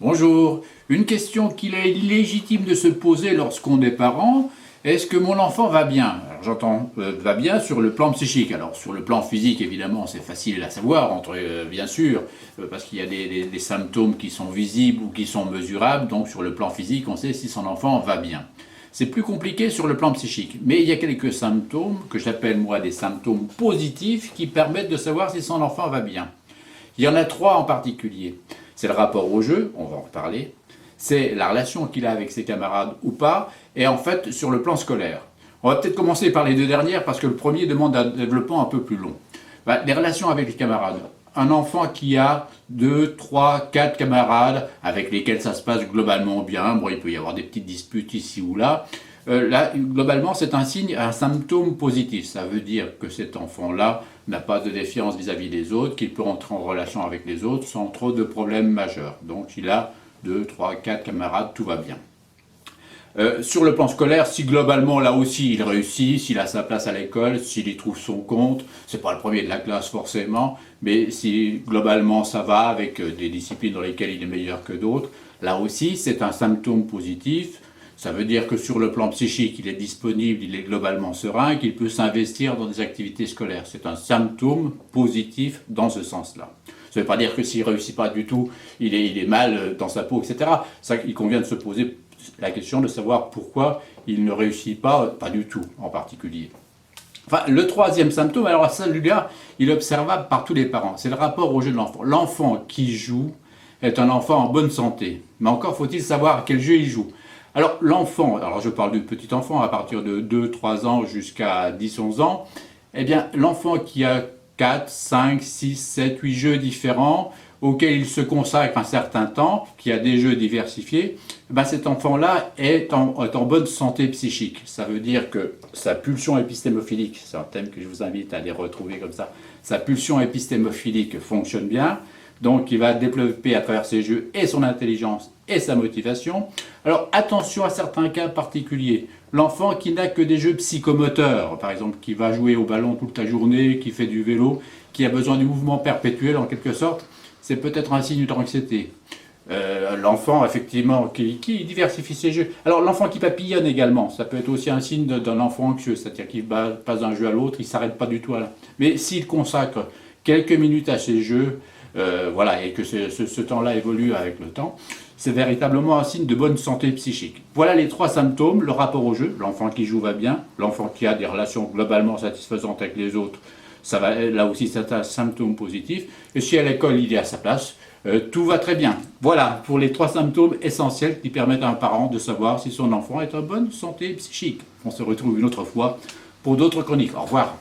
Bonjour. Une question qu'il est légitime de se poser lorsqu'on est parent, est-ce que mon enfant va bien? Alors j'entends va bien sur le plan psychique. Alors sur le plan physique, évidemment, c'est facile à savoir, bien sûr, parce qu'il y a des symptômes qui sont visibles ou qui sont mesurables. Donc sur le plan physique, on sait si son enfant va bien. C'est plus compliqué sur le plan psychique, mais il y a quelques symptômes que j'appelle moi des symptômes positifs qui permettent de savoir si son enfant va bien. Il y en a trois en particulier. C'est le rapport au jeu, on va en reparler. C'est la relation qu'il a avec ses camarades ou pas, et en fait sur le plan scolaire. On va peut-être commencer par les deux dernières parce que le premier demande un développement un peu plus long. Les relations avec les camarades. Un enfant qui a 2, 3, 4 camarades avec lesquels ça se passe globalement bien, bon, il peut y avoir des petites disputes ici ou là. Là, globalement, c'est un signe, un symptôme positif. Ça veut dire que cet enfant-là n'a pas de défiance vis-à-vis des autres, qu'il peut entrer en relation avec les autres sans trop de problèmes majeurs. Donc il a 2, 3, 4 camarades, tout va bien. Sur le plan scolaire, si globalement là aussi il réussit, s'il a sa place à l'école, s'il y trouve son compte, c'est pas le premier de la classe forcément, mais si globalement ça va avec des disciplines dans lesquelles il est meilleur que d'autres, là aussi c'est un symptôme positif. Ça veut dire que sur le plan psychique, il est disponible, il est globalement serein, qu'il peut s'investir dans des activités scolaires. C'est un symptôme positif dans ce sens-là. Ça ne veut pas dire que s'il ne réussit pas du tout, il est mal dans sa peau, etc. Ça, il convient de se poser la question de savoir pourquoi il ne réussit pas du tout en particulier. Enfin, le troisième symptôme, alors celui-là, il est observable par tous les parents, c'est le rapport au jeu de l'enfant. L'enfant qui joue est un enfant en bonne santé, mais encore faut-il savoir à quel jeu il joue. Alors l'enfant, alors je parle du petit enfant à partir de 2-3 ans jusqu'à 10-11 ans, eh bien l'enfant qui a 4, 5, 6, 7, 8 jeux différents auxquels il se consacre un certain temps, qui a des jeux diversifiés, ben cet enfant-là est en bonne santé psychique. Ça veut dire que sa pulsion épistémophilique, c'est un thème que je vous invite à aller retrouver comme ça, sa pulsion épistémophilique fonctionne bien, donc il va développer à travers ses jeux et son intelligence et sa motivation. Alors attention à certains cas particuliers. L'enfant qui n'a que des jeux psychomoteurs, par exemple qui va jouer au ballon toute la journée, qui fait du vélo, qui a besoin du mouvement perpétuel en quelque sorte, c'est peut-être un signe d'anxiété. L'enfant, effectivement, qui diversifie ses jeux. Alors, l'enfant qui papillonne également, ça peut être aussi un signe d'un enfant anxieux, c'est-à-dire qu'il passe d'un jeu à l'autre, il ne s'arrête pas du tout à là. Mais s'il consacre quelques minutes à ses jeux, voilà, et que ce temps-là évolue avec le temps, c'est véritablement un signe de bonne santé psychique. Voilà les trois symptômes, le rapport au jeu, l'enfant qui joue va bien, l'enfant qui a des relations globalement satisfaisantes avec les autres, ça va, là aussi c'est un symptôme positif, et si à l'école il est à sa place, tout va très bien. Voilà pour les trois symptômes essentiels qui permettent à un parent de savoir si son enfant est en bonne santé psychique. On se retrouve une autre fois pour d'autres chroniques. Au revoir.